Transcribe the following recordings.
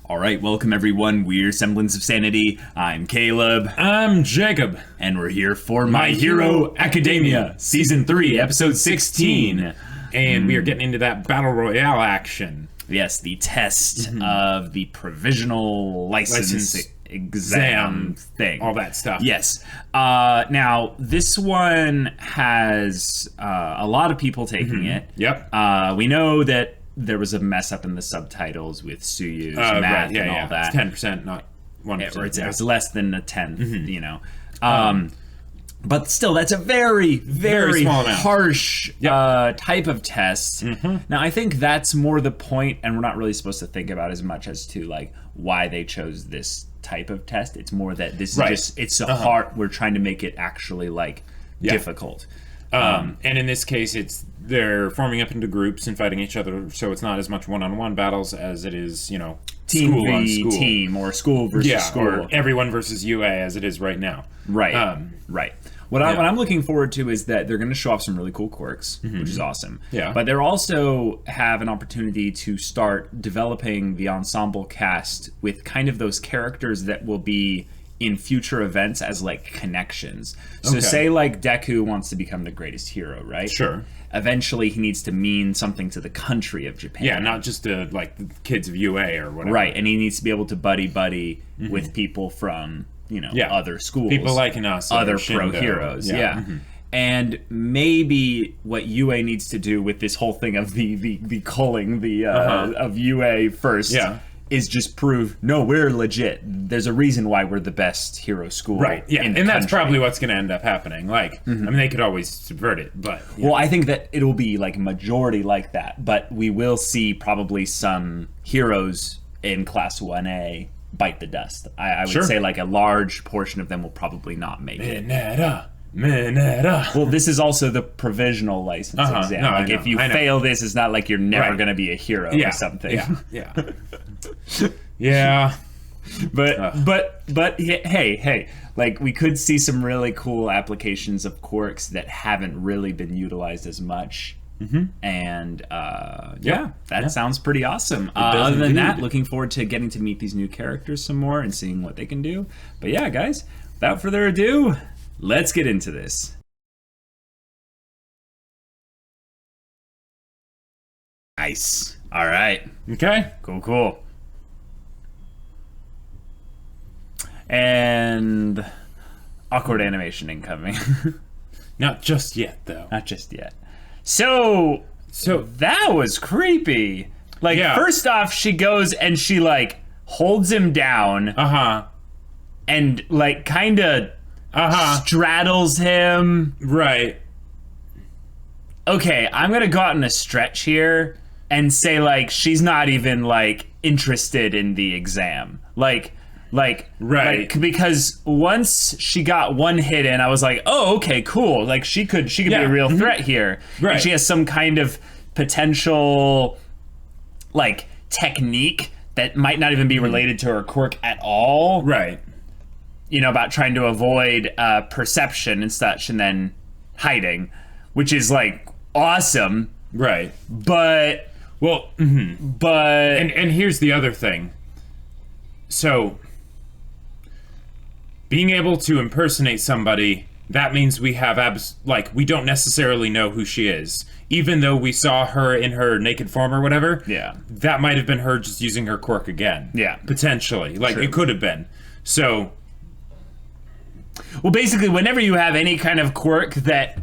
All right, welcome everyone. We're Semblance of Sanity. I'm Caleb. I'm Jacob. And we're here for My Hero Academia, Season 3, Episode 16. And we are getting into that Battle Royale action. Yes, the test of the provisional license exam thing. All that stuff. Yes. Now, this one has a lot of people taking it. Yep. We know that there was a mess up in the subtitles with Suyu's math and all that. It's 10%, not 1%. Or it's less than a tenth, you know. But still, that's a very, very harsh type of test. Now, I think that's more the point, and we're not really supposed to think about as much as to, like, why they chose this type of test. It's more that this is just, it's a hard, we're trying to make it actually, like, difficult. And in this case, they're forming up into groups and fighting each other, so it's not as much one-on-one battles as it is, you know, team school v on school. Team, or school versus school. Or everyone versus UA as it is right now. Right, right. What I'm looking forward to is that they're going to show off some really cool quirks, which is awesome. Yeah. But they'll also have an opportunity to start developing the ensemble cast with kind of those characters that will be in future events as, like, connections. So say, like, Deku wants to become the greatest hero, right? Sure. Eventually he needs to mean something to the country of Japan. Yeah, not just to, like, the kids of UA or whatever. Right, and he needs to be able to buddy with people from, you know, other schools. People like Inasa. Other Shindo. pro heroes, And maybe what UA needs to do with this whole thing of the culling of UA first is just prove, no, we're legit. There's a reason why we're the best hero school. Right, yeah, in the and that's country. probably what's going to end up happening. Like, I mean, they could always subvert it, but... Well, I think that it'll be, like, majority like that, but we will see probably some heroes in Class 1A bite the dust. I would say, like, a large portion of them will probably not make it. Well, this is also the provisional license exam. No, like, if you fail this, it's not like you're never going to be a hero or something. Yeah. But hey, like, we could see some really cool applications of quirks that haven't really been utilized as much. And that sounds pretty awesome. Other than that, looking forward to getting to meet these new characters some more and seeing what they can do. But yeah, guys, without further ado, let's get into this. Nice. All right. Okay. Cool. And awkward animation incoming. Not just yet, though. Not just yet. So that was creepy. Like, first off, she goes and she, like, holds him down. And, like, kind of straddles him. Right. Okay, I'm gonna go out in a stretch here and say, like, she's not even, like, interested in the exam. Like, because once she got one hit in, I was like, oh, okay, cool. Like, she could be a real threat here. Right. And she has some kind of potential, like, technique that might not even be related to her quirk at all. Right. You know, about trying to avoid perception and such, and then hiding, which is, like, awesome. Right. But, well, but... And here's the other thing. So... being able to impersonate somebody, that means we have we don't necessarily know who she is. Even though we saw her in her naked form or whatever, that might have been her just using her quirk again. Yeah. Potentially. Like, it could have been. So... well, basically, whenever you have any kind of quirk that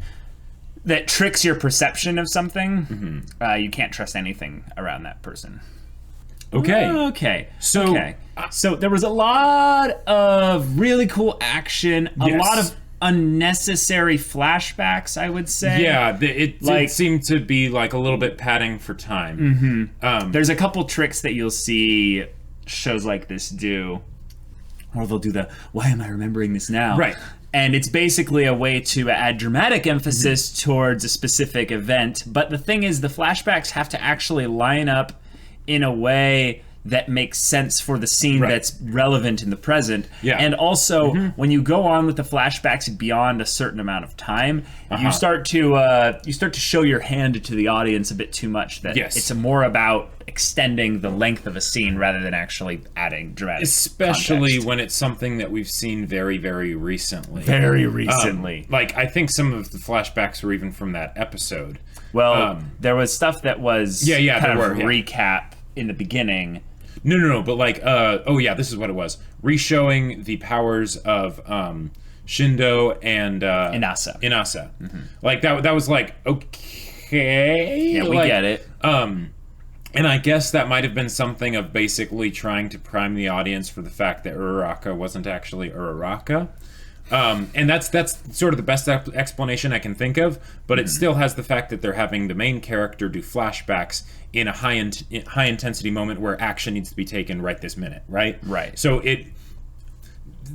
tricks your perception of something, you can't trust anything around that person. Okay. So there was a lot of really cool action, a lot of unnecessary flashbacks, I would say. Yeah, it seemed to be, like, a little bit padding for time. There's a couple tricks that you'll see shows like this do, or they'll do the, why am I remembering this now? Right. And it's basically a way to add dramatic emphasis towards a specific event. But the thing is, the flashbacks have to actually line up in a way that makes sense for the scene that's relevant in the present. Yeah. And also, when you go on with the flashbacks beyond a certain amount of time, you start to show your hand to the audience a bit too much. That it's more about extending the length of a scene rather than actually adding dramatic Especially context. when it's something that we've seen very, very recently. Very recently. Like, I think some of the flashbacks were even from that episode. Well, there was stuff that was kind of recap in the beginning. No, but like, this is what it was. Reshowing the powers of Shindo and Inasa. Mm-hmm. Like, that was like, okay. Yeah, we get it. And I guess that might have been something of basically trying to prime the audience for the fact that Uraraka wasn't actually Uraraka. And that's sort of the best explanation I can think of, but it still has the fact that they're having the main character do flashbacks in a high intensity moment where action needs to be taken right this minute, right? Right. So it,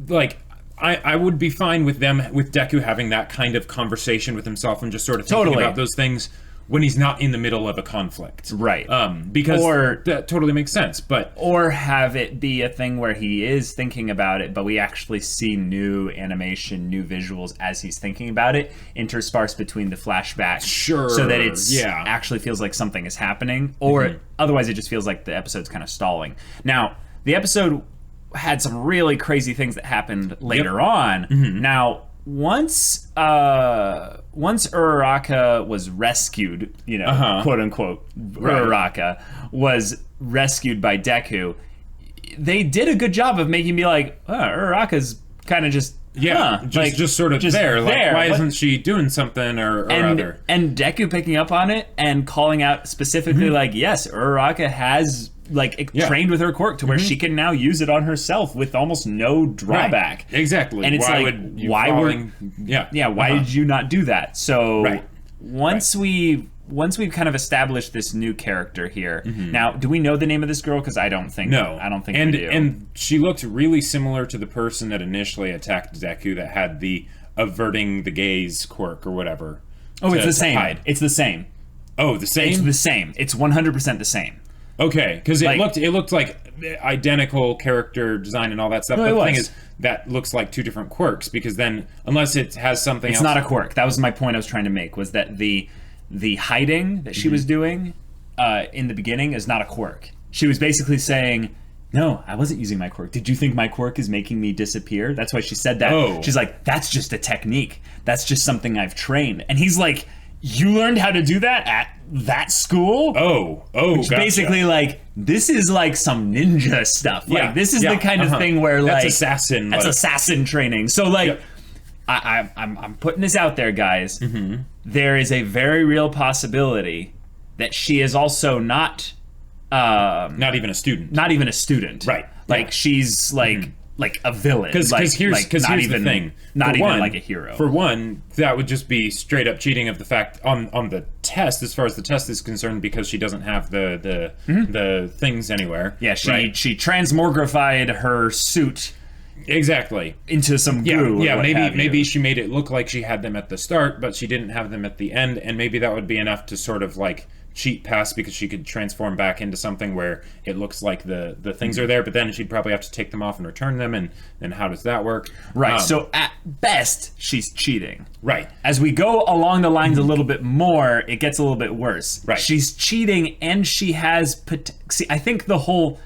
like, I would be fine with Deku having that kind of conversation with himself and just sort of thinking about those things when he's not in the middle of a conflict. Right. Because that totally makes sense. Or have it be a thing where he is thinking about it, but we actually see new animation, new visuals as he's thinking about it, interspersed between the flashbacks. Sure. So that it's actually feels like something is happening. Or otherwise it just feels like the episode's kind of stalling. Now, the episode had some really crazy things that happened later on. Now, once Uraraka was rescued, quote unquote, Uraraka was rescued by Deku, they did a good job of making me like, Uraraka's kind of just just sort of there. Like, why isn't she doing something or other? And Deku picking up on it and calling out specifically like, yes, Uraraka has trained with her quirk to where she can now use it on herself with almost no drawback. Right. Exactly. And it's why did you not do that? So once we've kind of established this new character here, now do we know the name of this girl? Because I don't think we do. And she looked really similar to the person that initially attacked Deku that had the averting the gaze quirk or whatever. Oh, it's the same. It's the same. Oh, the same? It's the same. It's 100% the same. Okay, because it looked like identical character design and all that stuff. But the thing is, that looks like two different quirks, because then unless it has something else, it's not a quirk. That was my point I was trying to make, was that the hiding that she was doing in the beginning is not a quirk. She was basically saying, no, I wasn't using my quirk. Did you think my quirk is making me disappear? That's why she said that. Oh. She's like, that's just a technique. That's just something I've trained. And he's like, you learned how to do that at that school? Which gotcha. Basically, like, this is like some ninja stuff. Like, this is the kind of thing where, like, that's assassin training. So, like, I'm putting this out there, guys. There is a very real possibility that she is also not even a student. Not even a student. Right. Like, she's like a villain. Because here's the thing. Not even like a hero. For one, that would just be straight up cheating of the fact on the test, as far as the test is concerned, because she doesn't have the things anywhere. Yeah, she transmogrified her suit exactly into some goo. Yeah, maybe she made it look like she had them at the start, but she didn't have them at the end, and maybe that would be enough to sort of like cheat past, because she could transform back into something where it looks like the things are there, but then she'd probably have to take them off and return them, and how does that work? Right. So at best, she's cheating. Right. As we go along the lines a little bit more, it gets a little bit worse. Right. She's cheating, and she has see, I think the whole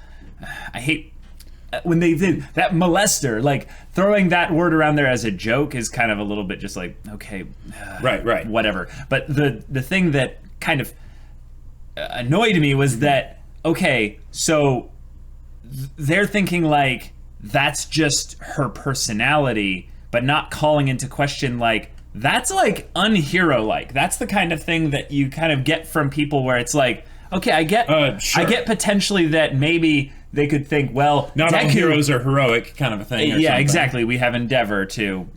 I hate when they did that molester, like throwing that word around there as a joke is kind of a little bit just like, okay, right, whatever. But the thing that kind of annoyed me was that, okay, so they're thinking like that's just her personality, but not calling into question like that's like unhero-like. That's the kind of thing that you kind of get from people where it's like, okay, I get potentially that maybe they could think, well, not all heroes are heroic, kind of a thing. Yeah, exactly. We have Endeavor to,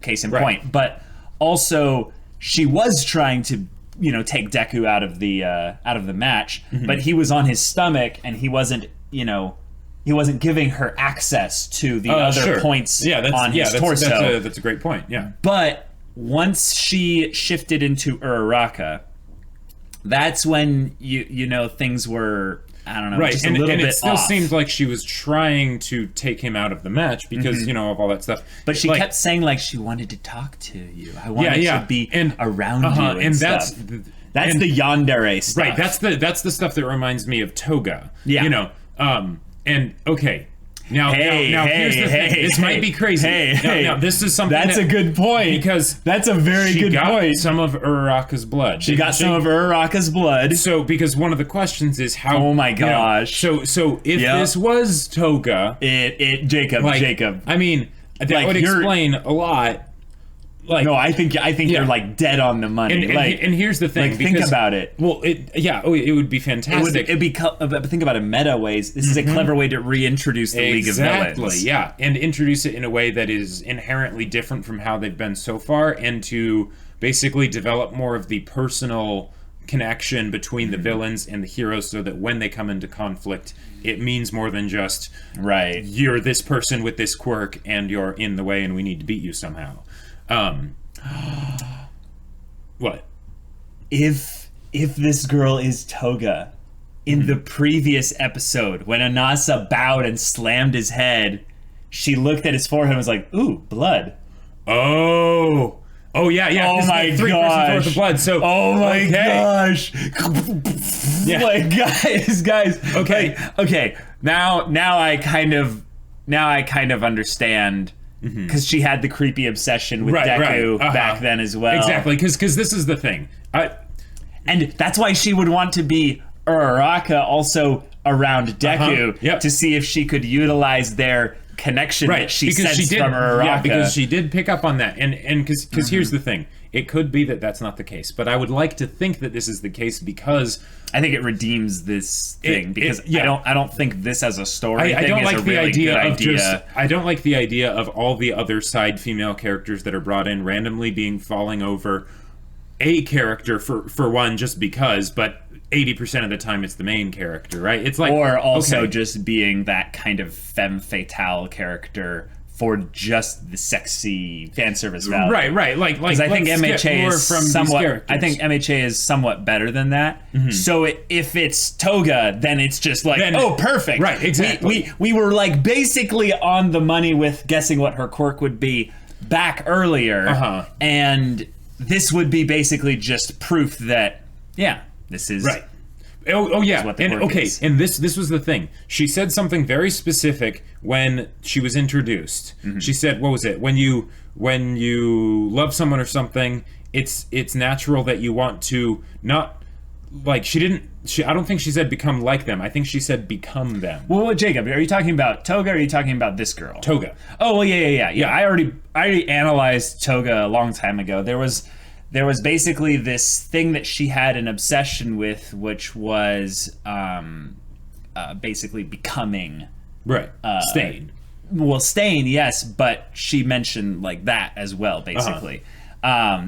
case in point, but also she was trying to, take Deku out of the match, but he was on his stomach and he wasn't giving her access to the other points on his torso. That's a great point. Yeah. But once she shifted into Uraraka, that's when things were I don't know, right, just and a little bit it still off. seemed like she was trying to take him out of the match because you know of all that stuff. But she like, kept saying like she wanted to talk to you. I wanted to be around you, and stuff. That's the yandere stuff. Right, that's the stuff that reminds me of Toga. Yeah. You know, and okay. Now here's the thing. This might be crazy. Now, this is something that's a good point. Because that's a very good point. Some of Uraraka's blood. She got some of Uraraka's blood. So, because one of the questions is how... Oh my gosh. You know, so if this was Toga... Jacob. I mean, that would explain a lot. Like, no, I think you're like dead on the money. And here's the thing. Like, think about it. Well, it would be fantastic. Think about it meta ways. This is a clever way to reintroduce the League of Villains. Exactly, yeah. And introduce it in a way that is inherently different from how they've been so far, and to basically develop more of the personal connection between the villains and the heroes, so that when they come into conflict, it means more than just, you're this person with this quirk, and you're in the way, and we need to beat you somehow. What? If this girl is Toga, in the previous episode, when Inasa bowed and slammed his head, she looked at his forehead and was like, "Ooh, blood." Oh yeah. Oh my 3% worth of blood. So. Oh my gosh. Yeah. Like guys. Okay. Now I kind of understand. Because she had the creepy obsession with Deku back then as well. Exactly, because this is the thing. And that's why she would want to be Uraraka also around Deku to see if she could utilize their connection that she sensed from Uraraka. Yeah, because she did pick up on that. And because here's the thing. It could be that that's not the case, but I would like to think that this is the case because I think it redeems this thing because I don't think this as a story. I don't like the idea of idea. I don't like the idea of all the other side female characters that are brought in randomly falling over a character for one just because, but 80% of the time it's the main character, right? It's like, or also just being that kind of femme fatale character for just the sexy fan service value. Right. Like I think MHA is somewhat. I think these MHA is somewhat better than that. So if it's Toga, then it's just like, perfect. Right, exactly. We were like basically on the money with guessing what her quirk would be back earlier, and this would be basically just proof that this is right. Oh yeah, what the and quirk is. and this was the thing. She said something very specific when she was introduced. She said, "What was it? When you love someone or something, it's natural that you want to not like." I don't think she said become like them. I think she said become them. Well, Jacob, are you talking about Toga or are you talking about this girl? Toga. Oh well, yeah. I already analyzed Toga a long time ago. There was basically this thing that she had an obsession with, which was basically becoming Stain. Well, Stain, yes, but she mentioned like that as well, basically.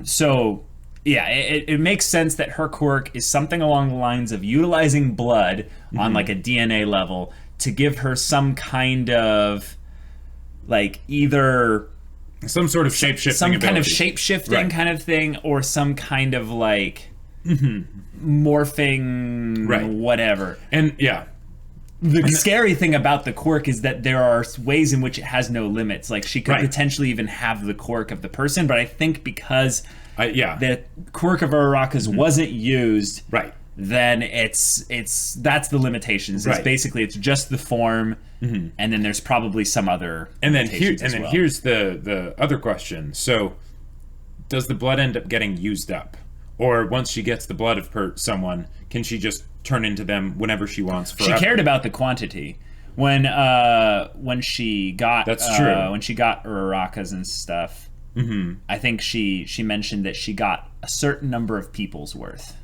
So yeah, it makes sense that her quirk is something along the lines of utilizing blood on like a DNA level to give her some kind of like either some sort of shape-shifting kind of shape-shifting kind of thing, or some kind of like morphing whatever. And the scary thing about the quirk is that there are ways in which it has no limits. Like she could potentially even have the quirk of the person, but I think because the quirk of Uraraka's wasn't used, then it's that's the limitations. It's basically it's just the form, and then there's probably some other here's the other question. So does the blood end up getting used up, or once she gets the blood of someone, can she just turn into them whenever she wants forever? She cared about the quantity when she got when she got Uraraka's and stuff. I think she mentioned that she got a certain number of people's worth.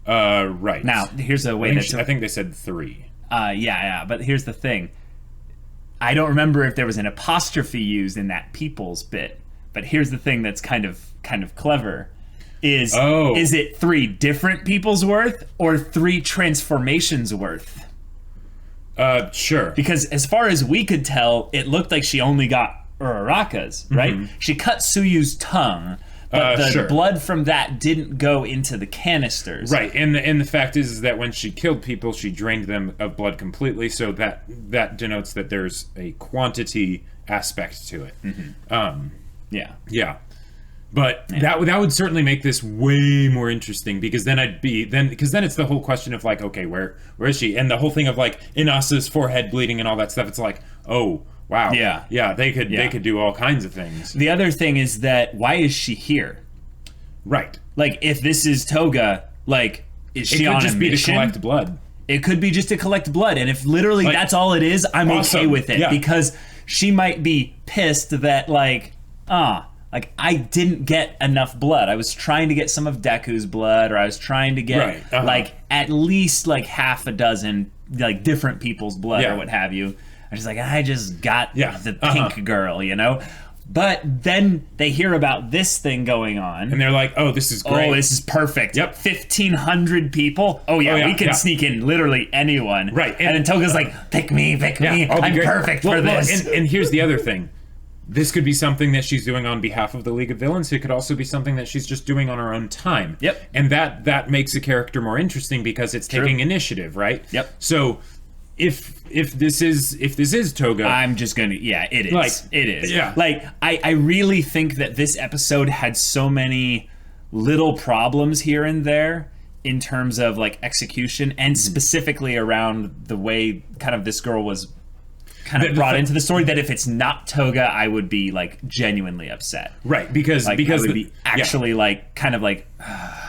Right. Now, here's a way I think they said 3. But here's the thing. I don't remember if there was an apostrophe used in that people's bit, but here's the thing that's kind of clever. Is it 3 different people's worth or 3 transformations worth? Sure. Because as far as we could tell, it looked like she only got Uraraka's, right? She cut Suyu's tongue, but the sure. blood from that didn't go into the canisters. Right, and the fact is that when she killed people, she drained them of blood completely, so that denotes that there's a quantity aspect to it. Yeah. But that would certainly make this way more interesting, because then it's the whole question of like, okay, where is she? And the whole thing of like Inasa's forehead bleeding and all that stuff. It's like, oh wow, yeah, they could do all kinds of things. The other thing is that why is she here? Right. Like, if this is Toga, like, is she on a mission? It could just be to collect blood. It could be just to collect blood, and if literally like, that's all it is, I'm okay with it, because she might be pissed that like I didn't get enough blood. I was trying to get some of Deku's blood, or I was trying to get like at least like half a dozen like different people's blood or what have you. I was like, I just got the pink girl, you know? But then they hear about this thing going on. And they're like, oh, this is great. Oh, this is perfect. Yep. 1,500 people. Oh, yeah, we can sneak in literally anyone. Right. And then Toga's like, pick me. I'm perfect for this. And here's the other thing. This could be something that she's doing on behalf of the League of Villains. It could also be something that she's just doing on her own time. Yep. And that makes a character more interesting because it's taking initiative, right? Yep. So if this is Toga, I'm just gonna it is. Like, it is. Yeah. Like I really think that this episode had so many little problems here and there in terms of like execution, and specifically around the way kind of this girl was kind of brought into the story, that if it's not Toga, I would be like genuinely upset. Right, because I would be actually like kind of like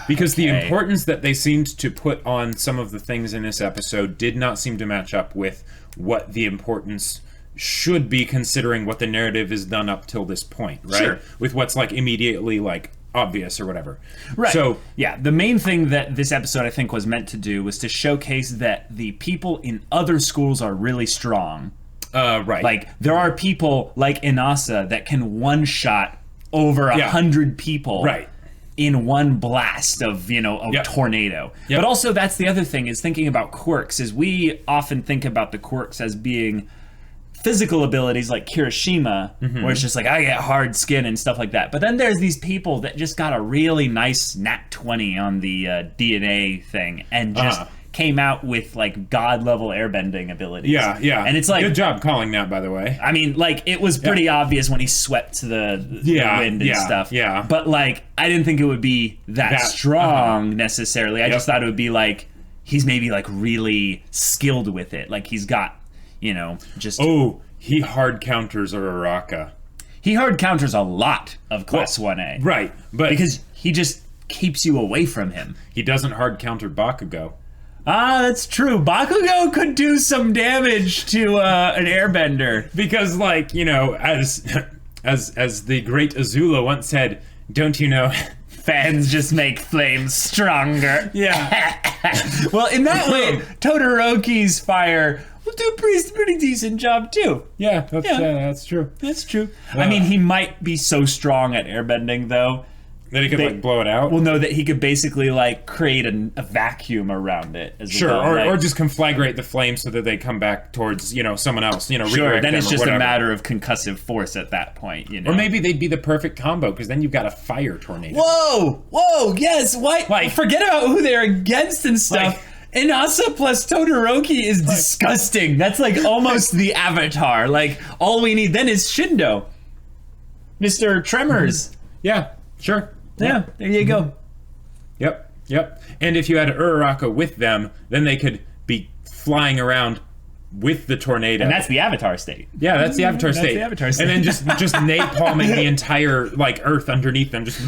because the importance that they seemed to put on some of the things in this episode did not seem to match up with what the importance should be, considering what the narrative is done up till this point, right? Sure. With what's like immediately like obvious or whatever. Right. So yeah, the main thing that this episode I think was meant to do was to showcase that the people in other schools are really strong. Right. Like, there are people like Inasa that can one-shot over 100 people in one blast of, a tornado. Yep. But also, that's the other thing, is thinking about quirks, is we often think about the quirks as being physical abilities like Kirishima, where it's just like, I get hard skin and stuff like that. But then there's these people that just got a really nice nat 20 on the DNA thing, and just came out with like god level airbending abilities. Yeah. And it's like, good job calling that, by the way. I mean, like, it was pretty obvious when he swept the wind and stuff. Yeah. But like, I didn't think it would be that strong necessarily. I just thought it would be like, he's maybe like really skilled with it. Like, he's got, just he hard counters Uraraka. He hard counters a lot of Class 1A. Right. But because he just keeps you away from him. He doesn't hard counter Bakugo. That's true. Bakugo could do some damage to an airbender. Because, like, as the great Azula once said, don't you know, fans just make flames stronger. Yeah. Well, in that way, Todoroki's fire will do a pretty decent job, too. Yeah, that's true. That's true. I mean, he might be so strong at airbending, though, that he could blow it out? Well, no, that he could basically like create a vacuum around it as sure, well. Or just conflagrate the flames so that they come back towards, someone else, Sure, then it's just a matter of concussive force at that point, Or maybe they'd be the perfect combo, because then you've got a fire tornado. Whoa, yes, what? Like, forget about who they're against and stuff. Inasa plus Todoroki is disgusting. That's like almost the Avatar. Like, all we need then is Shindo. Mr. Tremors. Yeah, sure. Yeah, there you go. Yep. And if you had Uraraka with them, then they could be flying around with the tornado. And that's the Avatar state. Yeah, that's the Avatar state. That's the Avatar state. And then just napalming the entire earth underneath them. Just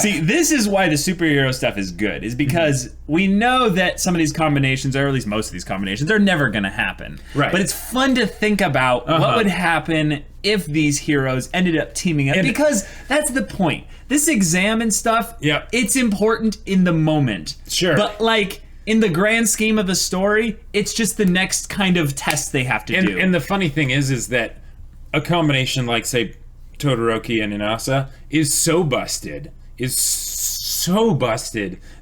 see, this is why the superhero stuff is good, is because we know that some of these combinations, or at least most of these combinations, are never going to happen. Right. But it's fun to think about what would happen if these heroes ended up teaming up, because that's the point. This exam and stuff, it's important in the moment. Sure. But like, in the grand scheme of the story, it's just the next kind of test they have to do. And the funny thing is that a combination like, say, Todoroki and Inasa is so busted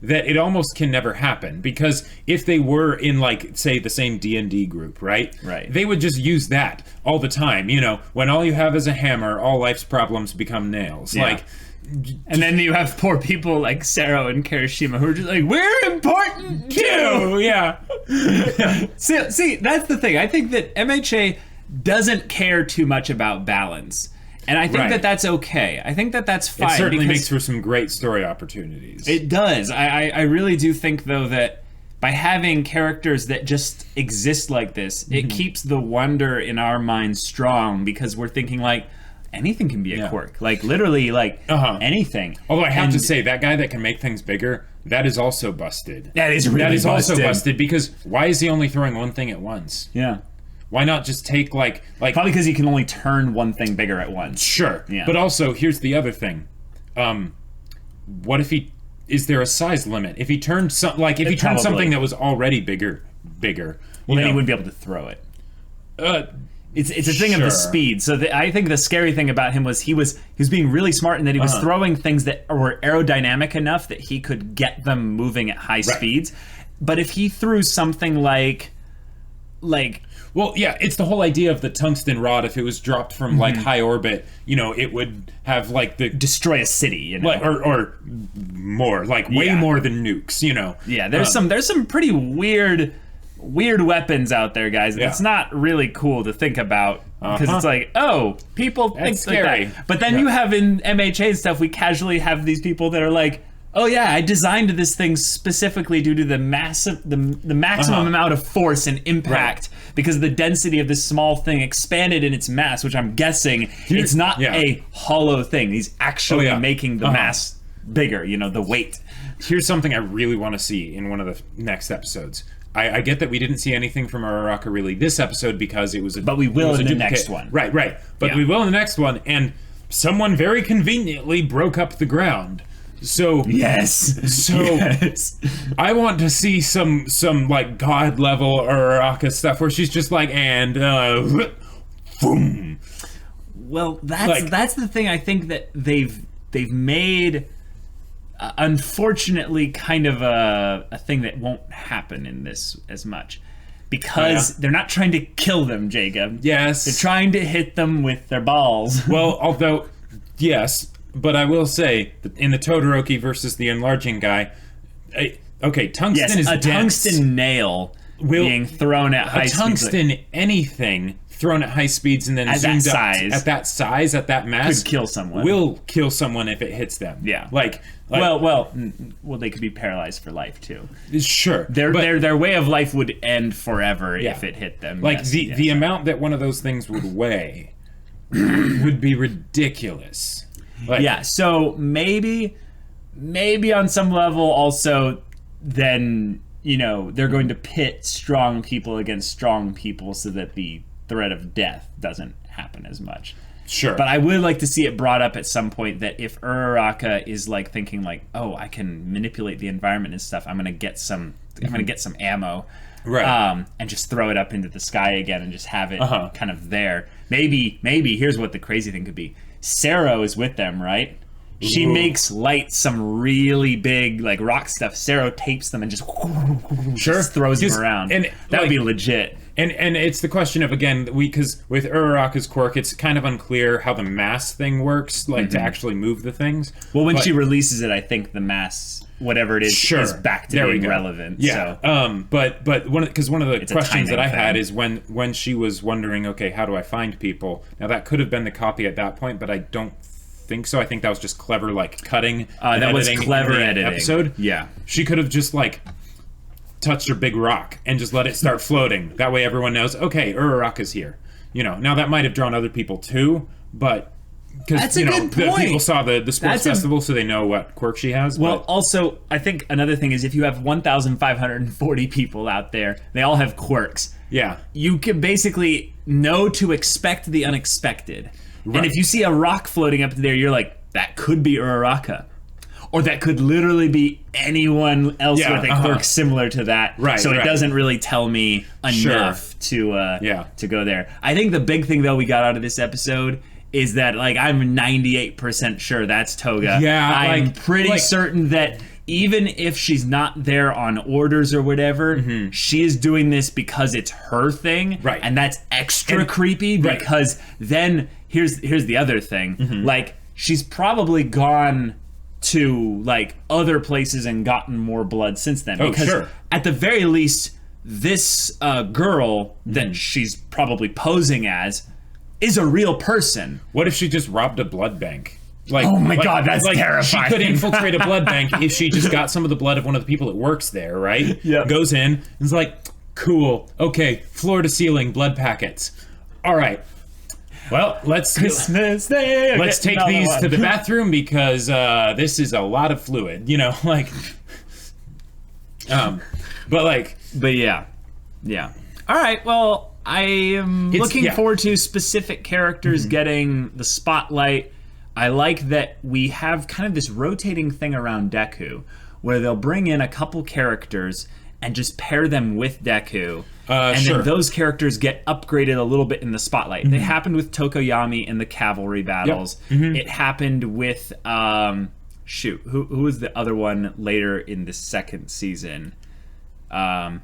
that it almost can never happen. Because if they were in, like, say, the same D&D group, right? Right. They would just use that. all the time. You know, when all you have is a hammer, all life's problems become nails. Yeah. Like, and then you have poor people like Sero and Kirishima who are just like, we're important too. Yeah. See, that's the thing. I think that MHA doesn't care too much about balance. And I think that that's okay. I think that that's fine. It certainly makes for some great story opportunities. It does. I really do think, though, that by having characters that just exist like this, it keeps the wonder in our minds strong, because we're thinking, like, anything can be a quirk. Like, literally, like, anything. Although I have to say, that guy that can make things bigger, that is also busted. That is really busted. Also busted, because why is he only throwing one thing at once? Yeah. Why not just take, like probably because he can only turn one thing bigger at once. Sure. Yeah. But also, here's the other thing. What if he... Is there a size limit? If he turned something that was already bigger, well, then he wouldn't be able to throw it. It's a thing of the speed. So I think the scary thing about him was he was being really smart in that he was throwing things that were aerodynamic enough that he could get them moving at high speeds. But if he threw something like well, yeah, it's the whole idea of the tungsten rod. If it was dropped from like high orbit, you know, it would have like the destroy a city, you know, like, or more, like way more than nukes, you know. Yeah, there's some pretty weird weapons out there, guys. It's not really cool to think about, because it's like, oh, people think scary. like that. But then you have in MHA stuff, we casually have these people that are like, oh yeah, I designed this thing specifically due to the maximum amount of force and impact, because the density of this small thing expanded in its mass, which I'm guessing it's not a hollow thing. He's actually making the mass bigger, you know, the weight. Here's something I really want to see in one of the next episodes. I get that we didn't see anything from Uraraka really this episode because it was but we will in the next one. Right. But we will in the next one, and someone very conveniently broke up the ground. So I want to see some like god level Uraraka stuff where she's just like, and boom. Well, that's the thing. I think that they've made unfortunately kind of a thing that won't happen in this as much, because they're not trying to kill them, Jacob. Yes, they're trying to hit them with their balls. Well, although yes. But I will say, that in the Todoroki versus the enlarging guy, tungsten is a dense. Tungsten nail being thrown at high speeds. A tungsten anything thrown at high speeds and then at zoomed that size, at that mass, could kill someone. Will kill someone if it hits them. Yeah. Like well, they could be paralyzed for life too. Sure. Their way of life would end forever if it hit them. Like the amount that one of those things would weigh would be ridiculous. Like, so maybe on some level also then, you know, they're going to pit strong people against strong people so that the threat of death doesn't happen as much. Sure. But I would like to see it brought up at some point that if Uraraka is like thinking like, oh, I can manipulate the environment and stuff, I'm gonna get some ammo. Right. And just throw it up into the sky again and just have it kind of there. Maybe here's what the crazy thing could be. Sero is with them, right? She makes light some really big like rock stuff. Sero tapes them and just throws them around. And that would be legit. And it's the question of, again, because with Uraraka's quirk, it's kind of unclear how the mass thing works, like to actually move the things. Well, when she releases it, I think the mass, whatever it is back to being relevant. Yeah. So. But one of the questions that I had is when she was wondering, okay, how do I find people? Now that could have been the copy at that point, but I don't think so. I think that was just clever, like cutting. That was clever editing. Episode. Yeah. She could have just like touched her big rock and just let it start floating. That way everyone knows, okay, Uraraka's here. You know, now that might have drawn other people too, but because the people saw the sports festival, so they know what quirk she has. Well, also, I think another thing is if you have 1,540 people out there, they all have quirks. Yeah. You can basically know to expect the unexpected. Right. And if you see a rock floating up there, you're like, that could be Uraraka. Or that could literally be anyone else with a quirk similar to that. Right. So it doesn't really tell me enough to go there. I think the big thing though we got out of this episode is that like I'm 98% sure that's Toga. Yeah. I'm pretty certain that even if she's not there on orders or whatever, she is doing this because it's her thing. Right. And that's extra creepy because then here's the other thing. Like, she's probably gone to, like, other places and gotten more blood since then. Because at the very least, this girl that she's probably posing as is a real person. What if she just robbed a blood bank? Like, oh my God, that's terrifying. She could infiltrate a blood bank if she just got some of the blood of one of the people that works there, right? Yeah. Goes in and is like, cool, okay, floor to ceiling blood packets. All right. Well, let's Christmas Day. Let's take these to the bathroom because this is a lot of fluid, you know, like. But yeah. All right. Well, I am looking forward to specific characters getting the spotlight. I like that we have kind of this rotating thing around Deku, where they'll bring in a couple characters and just pair them with Deku. Then those characters get upgraded a little bit in the spotlight. They happened with Tokoyami in the cavalry battles. It happened with who was the other one later in the second season? I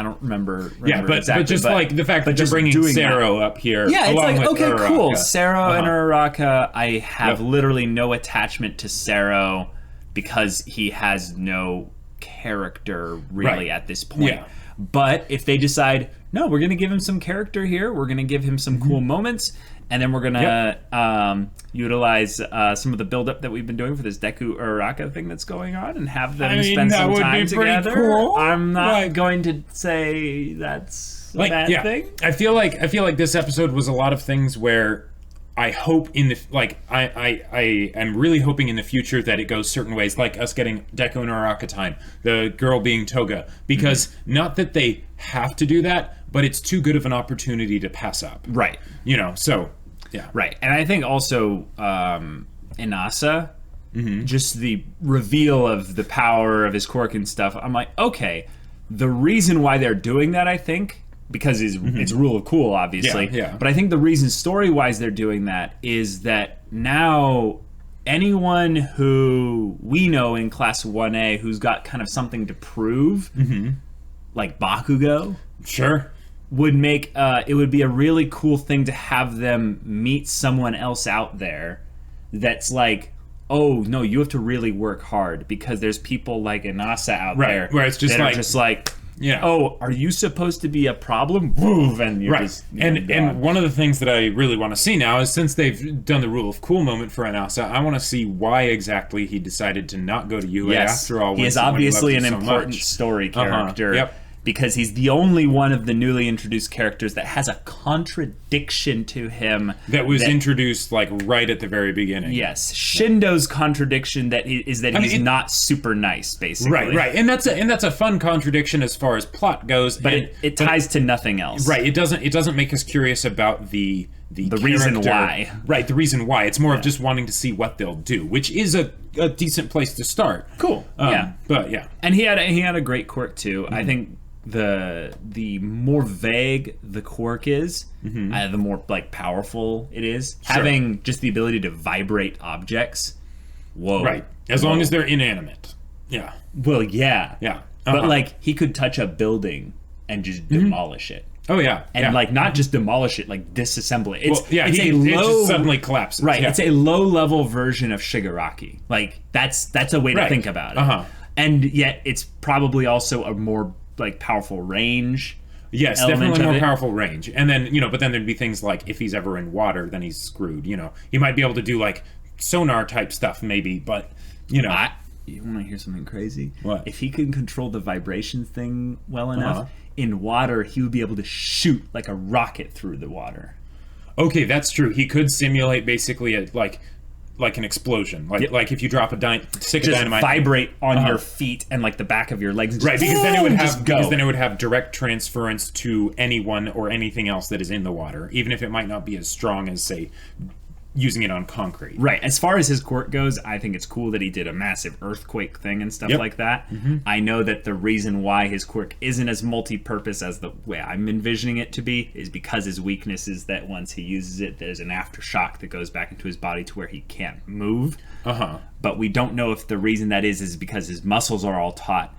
don't remember exactly. But just like the fact that you're bringing Sero up here. Yeah, it's like, okay, Uraraka. cool. Sero and Uraraka. I have literally no attachment to Sero because he has no character really at this point. Yeah. But if they decide, no, we're going to give him some character here, we're going to give him some cool moments, and then we're going to utilize some of the build-up that we've been doing for this Deku Uraraka thing that's going on and have them spend some time together. Cool. I'm not going to say that's a bad thing. I feel like this episode was a lot of things where I hope in the I am really hoping in the future that it goes certain ways, like us getting Deku and Uraraka time, the girl being Toga, because not that they have to do that, but it's too good of an opportunity to pass up. Right. You know, so yeah. Right. And I think also Inasa, just the reveal of the power of his quirk and stuff, I'm like, okay, the reason why they're doing that, I think, because it's rule of cool, obviously. Yeah. But I think the reason story-wise they're doing that is that now anyone who we know in Class 1A who's got kind of something to prove, like Bakugo, would make it would be a really cool thing to have them meet someone else out there that's like, oh no, you have to really work hard because there's people like Inasa out there where it's just like oh, are you supposed to be a problem? Woo, and you're just and one of the things that I really want to see now is, since they've done the rule of cool moment for Inasa, I want to see why exactly he decided to not go to UA after all. He is obviously an important story character. Because he's the only one of the newly introduced characters that has a contradiction to him. That was introduced, like, right at the very beginning. Yes. Shindo's contradiction he's not super nice, basically. Right. And that's a fun contradiction as far as plot goes. But it ties to nothing else. Right. It doesn't make us curious about the reason why. Right, the reason why. It's more of just wanting to see what they'll do, which is a decent place to start. Cool. But yeah. And he had a great quirk, too. I think the more vague the quirk is, the more like powerful it is. Having just the ability to vibrate objects. Whoa. Right. As long as they're inanimate. Yeah. Well, yeah. Yeah. But like he could touch a building and just demolish it. Oh yeah. And like not just demolish it, like disassemble it. It just suddenly collapses. Right. Yeah. It's a low level version of Shigaraki. Like that's a way to think about it. And yet it's probably also a more like powerful range. Yes, definitely more powerful range. And then, but then there'd be things like if he's ever in water, then he's screwed, He might be able to do like sonar type stuff maybe, but you want to hear something crazy? What? If he can control the vibration thing well enough, in water he would be able to shoot like a rocket through the water. Okay, that's true. He could simulate basically like an explosion, like if you drop a stick of dynamite, vibrate on your feet and like the back of your legs, right? Because then it would have direct transference to anyone or anything else that is in the water, even if it might not be as strong as say using it on concrete. Right. As far as his quirk goes, I think it's cool that he did a massive earthquake thing and stuff like that. I know that the reason why his quirk isn't as multi-purpose as the way I'm envisioning it to be is because his weakness is that once he uses it, there's an aftershock that goes back into his body to where he can't move. But we don't know if the reason that is because his muscles are all taut